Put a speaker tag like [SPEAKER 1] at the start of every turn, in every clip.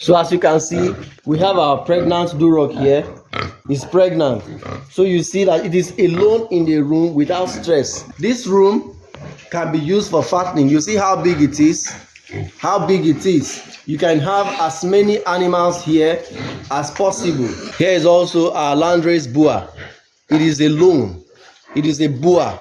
[SPEAKER 1] So as you can see, we have our pregnant Duroc here. It's pregnant. So you see that it is alone in the room without stress. This room can be used for fattening. You see how big it is? How big it is. You can have as many animals here as possible. Here is also our landrace boa. It is alone. It is a boa.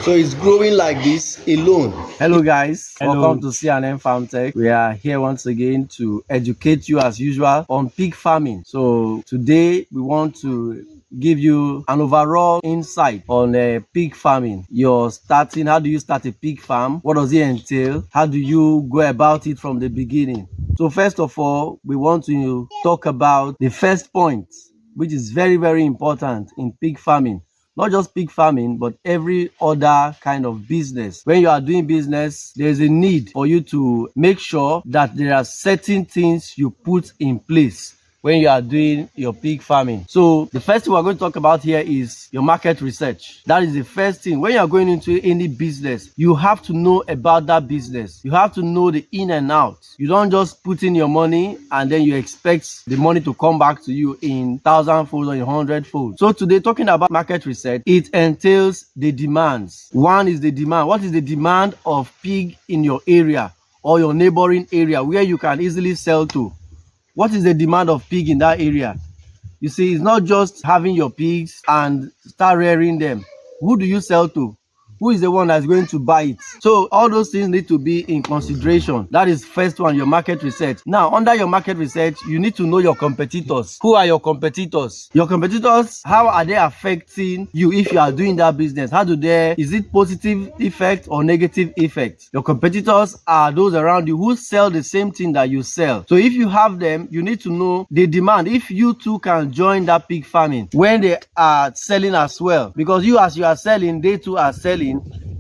[SPEAKER 1] So it's growing like this alone. Hello guys,
[SPEAKER 2] Hello.
[SPEAKER 1] welcome to CNN FarmTech. We are here once again to educate you as usual on pig farming. So today we want to give you an overall insight on pig farming. You're starting, how do you start a pig farm? What does it entail? How do you go about it from the beginning? So first of all, we want to talk about the first point, which is very, very important in pig farming. Not just pig farming, but every other kind of business. When you are doing business, there's a need for you to make sure that there are certain things you put in place when you are doing your pig farming. So the first thing we're going to talk about here is your market research. That is the first thing. When you are going into any business, you have to know about that business. You have to know the in and out. You don't just put in your money and then you expect the money to come back to you in 1,000-fold or in 100-fold. So today, talking about market research, it entails the demands. One is the demand. What is the demand of pig in your area or your neighboring area where you can easily sell to? What is the demand of pig in that area? You see, it's not just having your pigs and start rearing them. Who do you sell to? Who is the one that's going to buy it? So all those things need to be in consideration. That is first one, your market research. Now, under your market research, you need to know your competitors. Who are your competitors? Your competitors, how are they affecting you if you are doing that business? Is it positive effect or negative effect? Your competitors are those around you who sell the same thing that you sell. So if you have them, you need to know the demand. If you too can join that pig farming when they are selling as well, because you, as you are selling, they too are selling.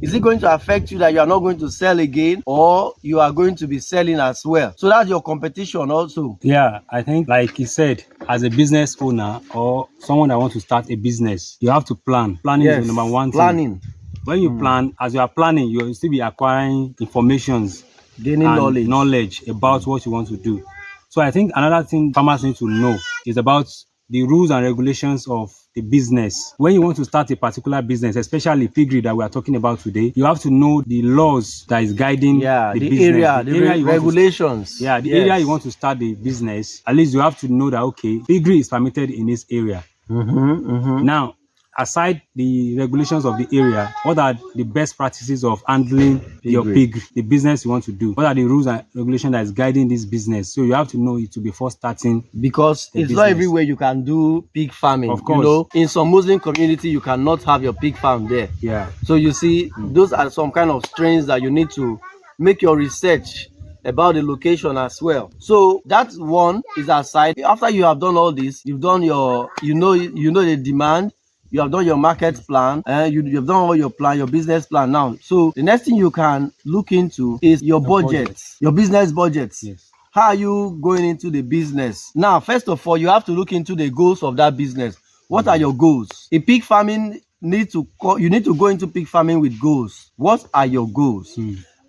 [SPEAKER 1] Is it going to affect you that you are not going to sell again, or you are going to be selling as well? So that's your competition also.
[SPEAKER 2] Yeah, I think, like he said, as a business owner or someone that wants to start a business, you have to plan. Planning is the number one thing.
[SPEAKER 1] Planning.
[SPEAKER 2] When you plan, as you are planning, you'll still be acquiring informations,
[SPEAKER 1] Gaining
[SPEAKER 2] knowledge about what you want to do. So I think another thing farmers need to know is about the rules and regulations of the business. When you want to start a particular business, especially piggery that we are talking about today, you have to know the laws that is guiding the business.
[SPEAKER 1] The regulations.
[SPEAKER 2] Area you want to start the business, at least you have to know that, okay, piggery is permitted in this area. Now, aside the regulations of the area, what are the best practices of handling your pig, the business you want to do? What are the rules and regulations that is guiding this business? So you have to know it to before starting.
[SPEAKER 1] Because it's not everywhere you can do pig farming.
[SPEAKER 2] Of course.
[SPEAKER 1] You know, in some Muslim community, you cannot have your pig farm there.
[SPEAKER 2] Yeah.
[SPEAKER 1] So you see, those are some kind of strains that you need to make your research about the location as well. So that one is aside. After you have done all this, you've done your, you know the demand. You have done your market plan, and you've done all your plan, your business plan now. So the next thing you can look into is your budget, your business budget.
[SPEAKER 2] Yes.
[SPEAKER 1] How are you going into the business? Now, first of all, you have to look into the goals of that business. What are your goals? In pig farming, you need to go into pig farming with goals. What are your goals?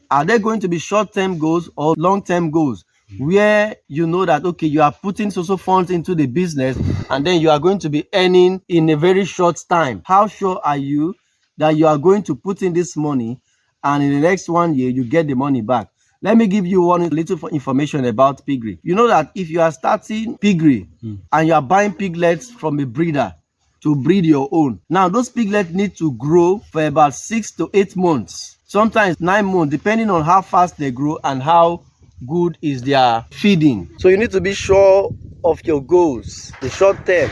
[SPEAKER 1] Are they going to be short-term goals or long-term goals? Where you know that, okay, you are putting social funds into the business and then you are going to be earning in a very short time. How sure are you that you are going to put in this money and in the next 1 year you get the money back? Let me give you one little information about piggery. You know that if you are starting piggery and you are buying piglets from a breeder to breed your own, now those piglets need to grow for about 6 to 8 months, sometimes 9 months, depending on how fast they grow and how good is their feeding. So you need to be sure of your goals, the short term.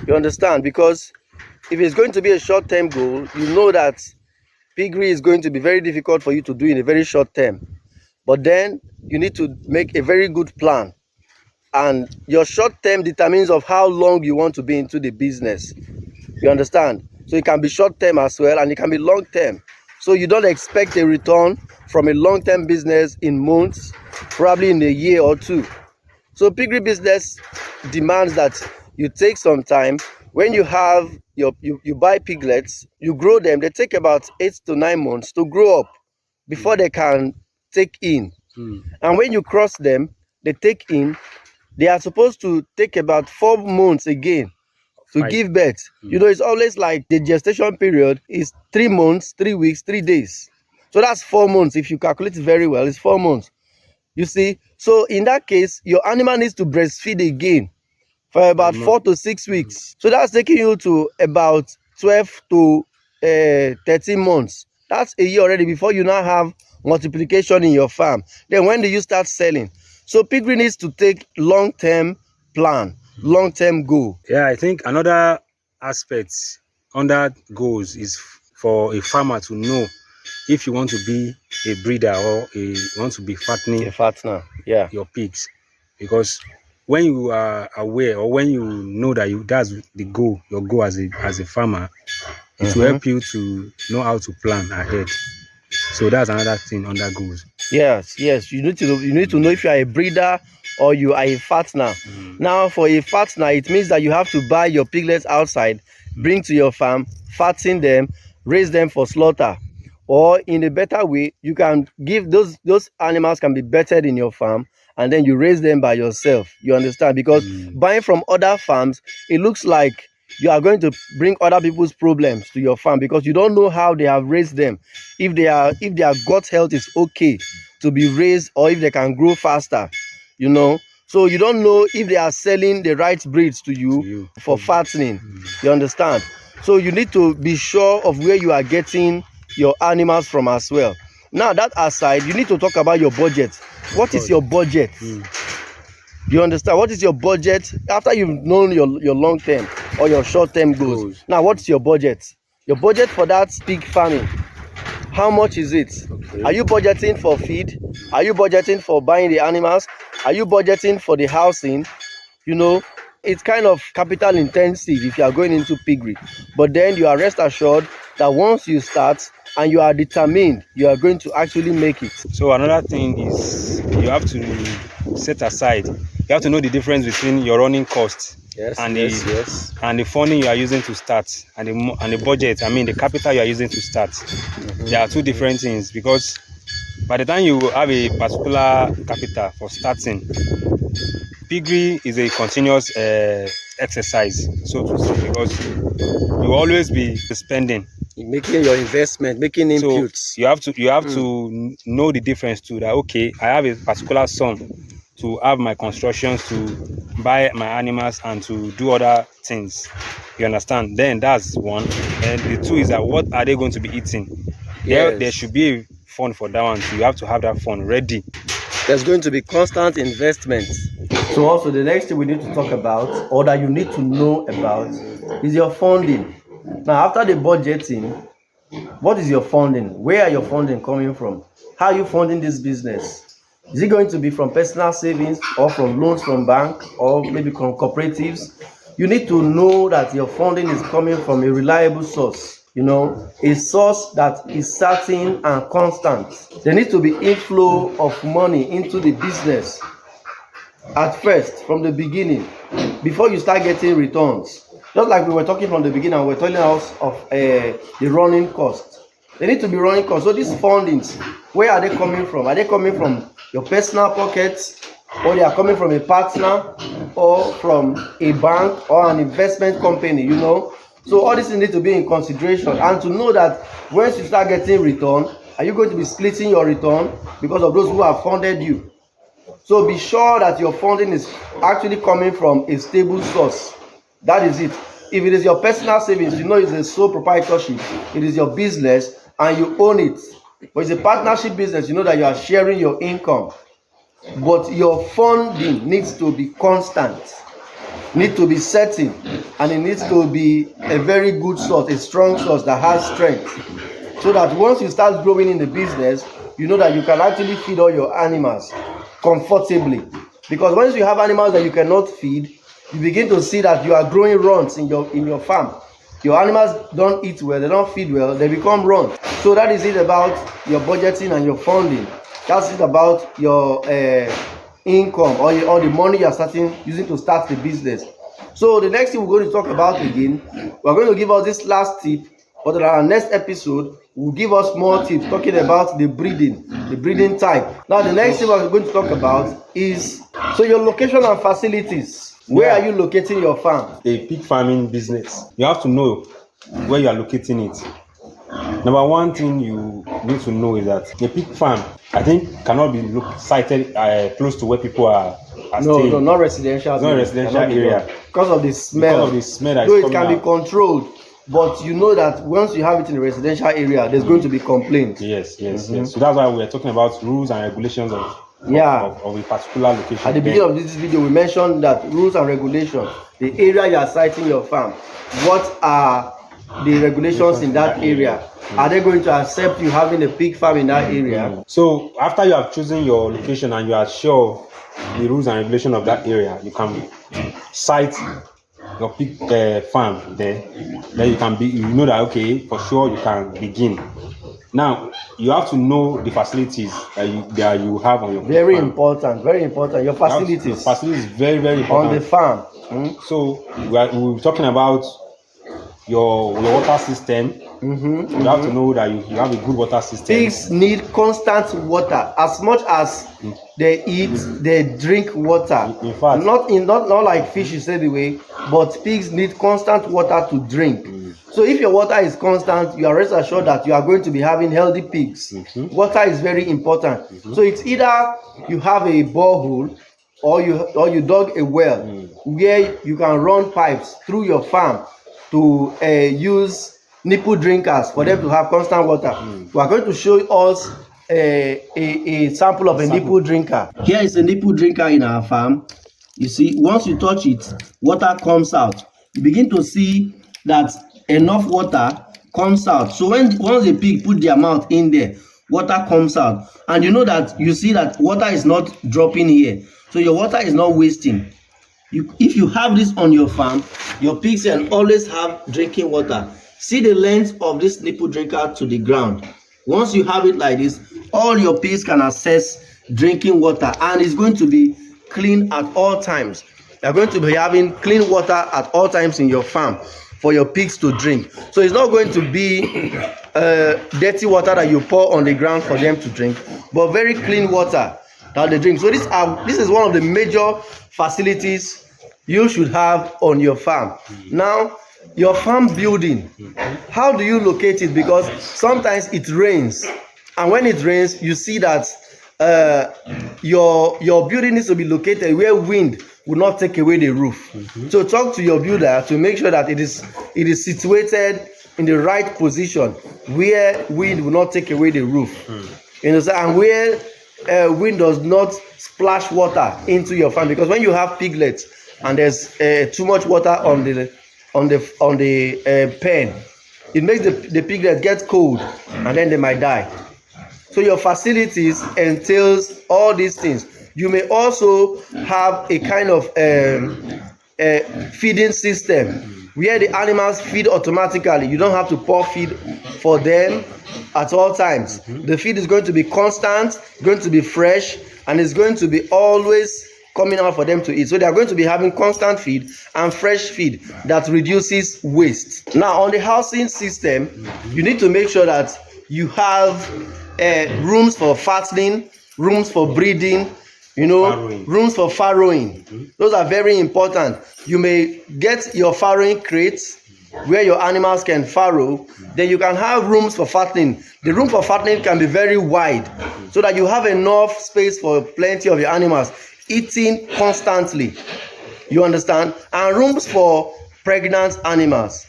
[SPEAKER 1] You understand? Because if it's going to be a short term goal, you know that piggery is going to be very difficult for you to do in a very short term. But then you need to make a very good plan, and your short term determines of how long you want to be into the business. You understand? So it can be short term as well, and it can be long term. So you don't expect a return from a long term business in months, probably in a year or two. So piggery business demands that you take some time. When you have you buy piglets, you grow them. They take about 8 to 9 months to grow up before they can take in. And when you cross them, they take in, they are supposed to take about 4 months again to give birth. It's always like the gestation period is 3 months, 3 weeks, 3 days. So that's 4 months. If you calculate it very well, it's 4 months. You see, so in that case, your animal needs to breastfeed again for about 4 to 6 weeks. So that's taking you to about 12 to 13 months. That's a year already before you now have multiplication in your farm. Then when do you start selling? So piggery needs to take long-term plan, long-term goal.
[SPEAKER 2] Yeah, I think another aspect under goals is for a farmer to know if you want to be a breeder or you want to be fattening
[SPEAKER 1] A fattener, yeah,
[SPEAKER 2] your pigs, because when you are aware or when you know that that's the goal, your goal as a farmer, it will help you to know how to plan ahead. So that's another thing under goals.
[SPEAKER 1] Yes, you need to know if you are a breeder or you are a fattener. Now, for a fattener, it means that you have to buy your piglets outside, bring to your farm, fatten them, raise them for slaughter. Or in a better way, you can give those animals can be bettered in your farm, and then you raise them by yourself. You understand? Because buying from other farms, it looks like you are going to bring other people's problems to your farm because you don't know how they have raised them, if their gut health is okay to be raised, or if they can grow faster, so you don't know if they are selling the right breeds to you for fattening. You understand? So you need to be sure of where you are getting your animals from as well. Now, that aside, you need to talk about your budget. What is your budget? You understand? What is your budget after you've known your long-term or your short-term goals? Now, what's your budget? Your budget for that pig farming, how much is it? Okay. Are you budgeting for feed? Are you budgeting for buying the animals? Are you budgeting for the housing? It's kind of capital intensive if you are going into piggery. But then you are rest assured that once you start and you are determined, you are going to actually make it.
[SPEAKER 2] So another thing is you have to set aside. You have to know the difference between your running costs and the funding you are using to start, and the budget. I mean, the capital you are using to start. There are two different things, because by the time you have a particular capital for starting, piggery is a continuous exercise, so to say, because you will always be spending,
[SPEAKER 1] making your investment, making inputs.
[SPEAKER 2] So you have to know the difference too. That okay, I have a particular sum to have my constructions, to buy my animals, and to do other things. You understand? Then that's one. And the two is that what are they going to be eating?
[SPEAKER 1] Yes.
[SPEAKER 2] There should be a fund for that one. So you have to have that fund ready.
[SPEAKER 1] There's going to be constant investment. So also the next thing we need to talk about, or that you need to know about, is your funding. Now, after the budgeting, what is your funding? Where are your funding coming from? How are you funding this business? Is it going to be from personal savings, or from loans from bank, or maybe from cooperatives? You need to know that your funding is coming from a reliable source, a source that is certain and constant. There needs to be inflow of money into the business at first, from the beginning, before you start getting returns. Just like we were talking from the beginning, we're telling us of the running cost. They need to be running costs. So these fundings, where are they coming from? Are they coming from your personal pockets, or they are coming from a partner, or from a bank, or an investment company? So all these things need to be in consideration, and to know that once you start getting return, are you going to be splitting your return because of those who have funded you? So be sure that your funding is actually coming from a stable source. That is it. If it is your personal savings, it's a sole proprietorship. It is your business and you own it. But it's a partnership business, that you are sharing your income. But your funding needs to be constant, needs to be certain, and it needs to be a very good source, a strong source that has strength. So that once you start growing in the business, that you can actually feed all your animals comfortably. Because once you have animals that you cannot feed, you begin to see that you are growing runs in your farm. Your animals don't eat well, they don't feed well, they become runs. So that is it about your budgeting and your funding. That's it about your income, or the money you are using to start the business. So the next thing we're going to talk about again, we're going to give us this last tip, but in our next episode will give us more tips talking about the breeding type. Now the next thing we're going to talk about is So your location and facilities. Where are you locating your farm?
[SPEAKER 2] A pig farming business, you have to know where you are locating it. Number one thing you need to know is that a pig farm, I think, cannot be sited close to where people are staying.
[SPEAKER 1] No, not residential.
[SPEAKER 2] It's not a residential area.
[SPEAKER 1] Because of the smell.
[SPEAKER 2] Because of the smell that
[SPEAKER 1] Though
[SPEAKER 2] is
[SPEAKER 1] it can be controlled, but you know that once you have it in a residential area, there's going to be complaints.
[SPEAKER 2] Yes. So that's why we're talking about rules and regulations of a particular location.
[SPEAKER 1] At the beginning of this video, we mentioned that rules and regulations, the area you are siting your farm, what are the regulations in that area? Are they going to accept you having a pig farm in that area?
[SPEAKER 2] So after you have chosen your location and you are sure the rules and regulations of that area, you can site your pig farm there. Then you know that, okay, for sure you can begin. Now you have to know the facilities that you have on your
[SPEAKER 1] very
[SPEAKER 2] farm.
[SPEAKER 1] Very important. Your facilities.
[SPEAKER 2] Your facilities is very important
[SPEAKER 1] on the farm.
[SPEAKER 2] So we're talking about your water system. You have to know that you have a good water system.
[SPEAKER 1] Pigs need constant water. As much as they eat, they drink water.
[SPEAKER 2] In fact,
[SPEAKER 1] not like fish you said the way, but pigs need constant water to drink. So if your water is constant, you are rest assured that you are going to be having healthy pigs. Water is very important. So it's either you have a borehole or you dug a well where you can run pipes through your farm to use nipple drinkers for them to have constant water. We are going to show us a sample of a nipple drinker. Here is a nipple drinker in our farm. You see, once you touch it, water comes out. You begin to see that enough water comes out. So once the pig put their mouth in there, water comes out. And you know that, you see that water is not dropping here. So your water is not wasting. If you have this on your farm, your pigs can always have drinking water. See the length of this nipple drinker to the ground. Once you have it like this, all your pigs can access drinking water, and it's going to be clean at all times. You're going to be having clean water at all times in your farm for your pigs to drink. So it's not going to be dirty water that you pour on the ground for them to drink, but very clean water that they drink. So this is one of the major facilities you should have on your farm. Now, your farm building, how do you locate it? Because sometimes it rains, and when it rains, you see that your building needs to be located where wind will not take away the roof. So talk to your builder to make sure that it is situated in the right position where wind will not take away the roof. You know, and where wind does not splash water into your farm, because when you have piglets and there's too much water on the pen, it makes the piglet get cold and then they might die. So your facilities entails all these things. You may also have a kind of feeding system where the animals feed automatically. You don't have to pour feed for them at all times. The feed is going to be constant, going to be fresh, and it's going to be always coming out for them to eat. So they are going to be having constant feed and fresh feed that reduces waste. Now, on the housing system, you need to make sure that you have rooms for fattening, rooms for breeding, rooms for farrowing. Those are very important. You may get your farrowing crates where your animals can farrow. Then you can have rooms for fattening. The room for fattening can be very wide so that you have enough space for plenty of your animals eating constantly. You understand? And rooms for pregnant animals.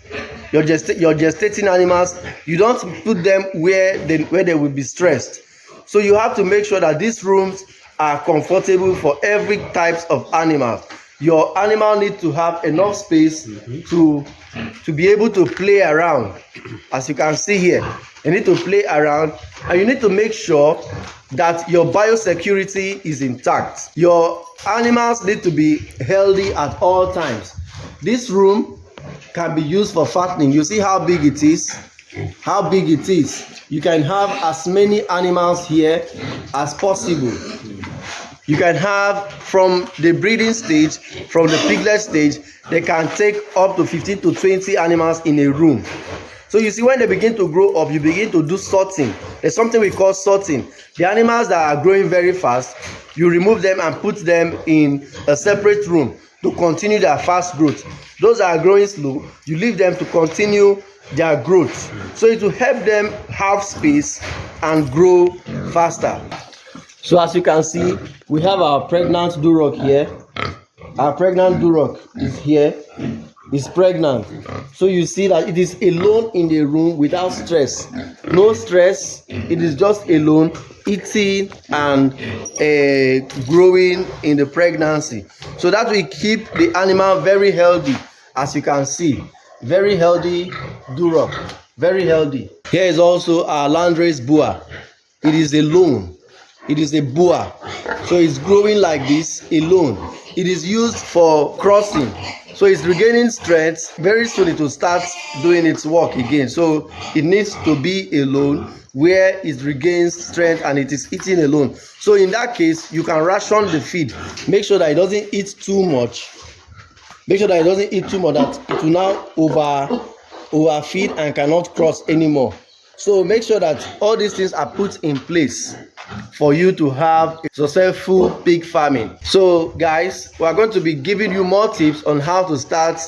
[SPEAKER 1] Your gestating animals, you don't put them where they will be stressed. So you have to make sure that these rooms are comfortable for every types of animal. Your animal needs to have enough space to be able to play around. As you can see here, you need to play around, and you need to make sure that your biosecurity is intact. Your animals need to be healthy at all times. This room can be used for fattening. You see how big it is? How big it is. You can have as many animals here as possible. You can have from the breeding stage, from the piglet stage, they can take up to 15 to 20 animals in a room. So you see, when they begin to grow up, you begin to do sorting. There's something we call sorting. The animals that are growing very fast, you remove them and put them in a separate room to continue their fast growth. Those that are growing slow, you leave them to continue their growth, so it will help them have space and grow faster. So as you can see, we have our pregnant duroc here. Our pregnant duroc is here. Is pregnant, so you see that it is alone in the room without stress. No stress, it is just alone, eating and growing in the pregnancy. So that will keep the animal very healthy. As you can see, very healthy duroc, very healthy. Here is also our landrace boa. It is alone, it is a boa, so it's growing like this alone. It is used for crossing, so it's regaining strength. Very soon it will start doing its work again, so it needs to be alone where it regains strength and it is eating alone. So in that case, you can ration the feed. Make sure that it doesn't eat too much. Make sure that it doesn't eat too much, that it will now overfeed and cannot cross anymore. So make sure that all these things are put in place for you to have a successful pig farming. So guys, we are going to be giving you more tips on how to start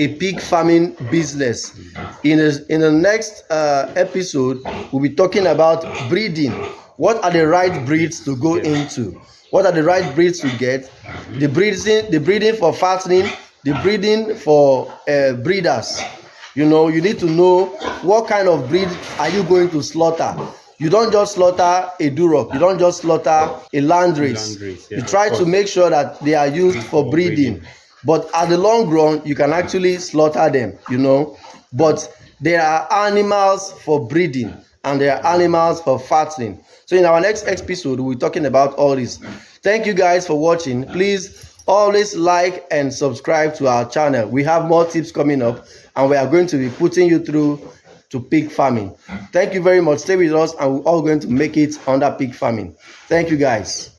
[SPEAKER 1] a pig farming business. In the next episode, we'll be talking about breeding. What are the right breeds to go into? What are the right breeds to get? The breeding for fattening, the breeding for breeders. You know, you need to know what kind of breed are you going to slaughter. You don't just slaughter a duroc, you don't just slaughter a landrace. You try to make sure that they are used for breeding. But at the long run, you can actually slaughter them, you know. But there are animals for breeding and there are animals for fattening. So in our next episode, we'll be talking about all this. Thank you guys for watching. Please always like and subscribe to our channel. We have more tips coming up and we are going to be putting you through to pig farming. Thank you very much. Stay with us and we're all going to make it under pig farming. Thank you guys.